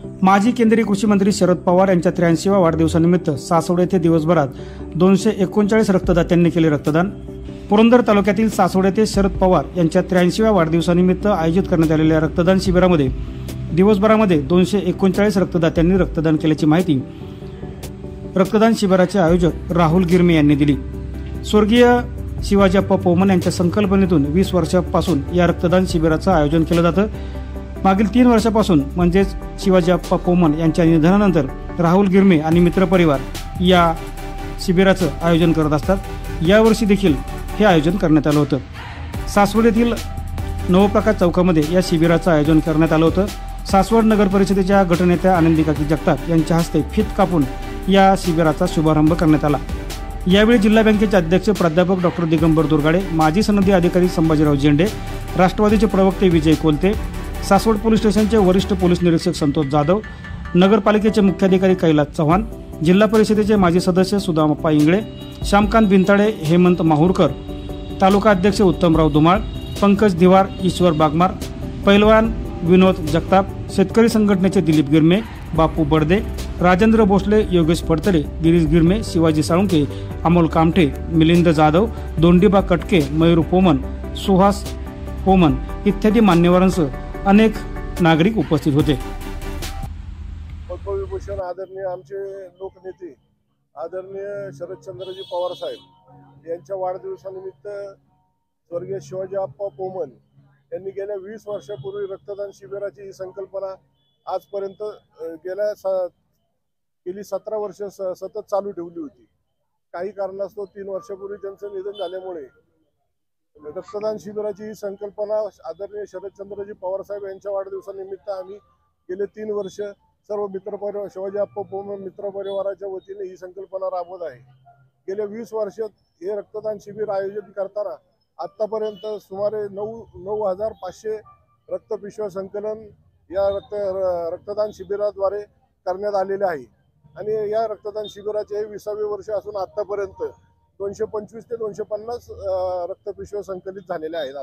माजी केंद्रीय कृषी मंत्री शरद पवार यांच्या 83व्या वाढदिवसानिमित्त सासवड येथे दिवसभरात 239 रक्तदात्यांनी केले रक्तदान। पुरंदर तालुक्यातील सासवड येथे शरद पवार यांच्या 83व्या वाढदिवसानिमित्त आयोजित करण्यात आलेल्या रक्तदान शिबिरामध्ये दिवसभरामध्ये 239 रक्तदात्यांनी रक्तदान केल्याची माहिती रक्तदान शिबिराचे आयोजक राहुल गिरमे यांनी दिली। स्वर्गीय शिवाजीप्पा पोमन यांच्या संकल्पनेतून 20 वर्षांपासून या रक्तदान शिबिराचं आयोजन केलं जातं। मागील 3 वर्षांपासून म्हणजेच शिवाजीप्पा पोमन यांच्या निधनानंतर राहुल गिरमे आणि मित्रपरिवार या शिबिराचं आयोजन करत असतात। यावर्षी देखील हे आयोजन करण्यात आलं होतं। सासवड येथील नवप्रकाश चौकामध्ये या शिबिराचं आयोजन करण्यात आलं होतं। सासवड नगर परिषदेच्या गटनेत्या आनंदी काकी जगताप यांच्या हस्ते फीत कापून या शिबिराचा शुभारंभ करण्यात आला। यावेळी जिल्हा बँकेचे अध्यक्ष प्राध्यापक डॉक्टर दिगंबर दुर्गाडे, माजी सनदी अधिकारी संभाजीराव झेंडे, राष्ट्रवादीचे प्रवक्ते विजय कोलते, सासवड पोलीस स्टेशनचे वरिष्ठ पोलीस निरीक्षक संतोष जाधव, नगरपालिकेचे मुख्याधिकारी कैलास चव्हाण, जिल्हा परिषदेचे माजी सदस्य सुदामप्पा इंगळे, श्यामकांत बिनताडे, हेमंत माहुरकर, तालुका अध्यक्ष उत्तमराव धुमाळ, पंकज दिवार, ईश्वर बागमार, पैलवान विनोद जगताप, शेतकरी संघटनेचे दिलीप गिरमे, बापू बडदे, राजेंद्र भोसले, योगेश फडतरे, गिरीश गिरमे, शिवाजी साळुंके, अमोल कामठे, मिलिंद जाधव, दोंडीबा कटके, मयूर पोमन, सुहास पोमन इत्यादी मान्यवरांसह अनेक नागरिक उपस्थित होते। पद्मविभूषण आदरणीय आमचे लोकनेते आदरणीय शरदचंद्रजी पवार साहेब यांच्या वाढदिवसानिमित्त स्वर्गीय शिवाजीप्पा पोमन यांनी गेल्या 20 वर्षापूर्वी रक्तदान शिबिराची ही संकल्पना आजपर्यंत गेली 17 वर्ष सतत चालू ठेवली होती। काही कारणास्तव 3 वर्षापूर्वी त्यांचं निधन झाल्यामुळे रक्तदान शिबिराची ही संकल्पना आदरणीय शरदचंद्रजी पवार साहेब यांच्या वाढदिवसानिमित्त आम्ही गेले 3 वर्ष सर्व मित्रपरिवार शिवाजीप्पा पोमन मित्रपरिवाराच्या वतीने ही संकल्पना राबवत आहे। गेल्या 20 वर्षात हे रक्तदान शिबिर आयोजित करताना आतापर्यंत सुमारे 9,500 रक्तपिशव्या संकलन या रक्तदान शिबिराद्वारे करण्यात आलेले आहे आणि या रक्तदान शिबिराचे 20वे वर्ष असून आतापर्यंत 225 ते 250 रक्तपिशव्या संकलित झालेल्या आहेत।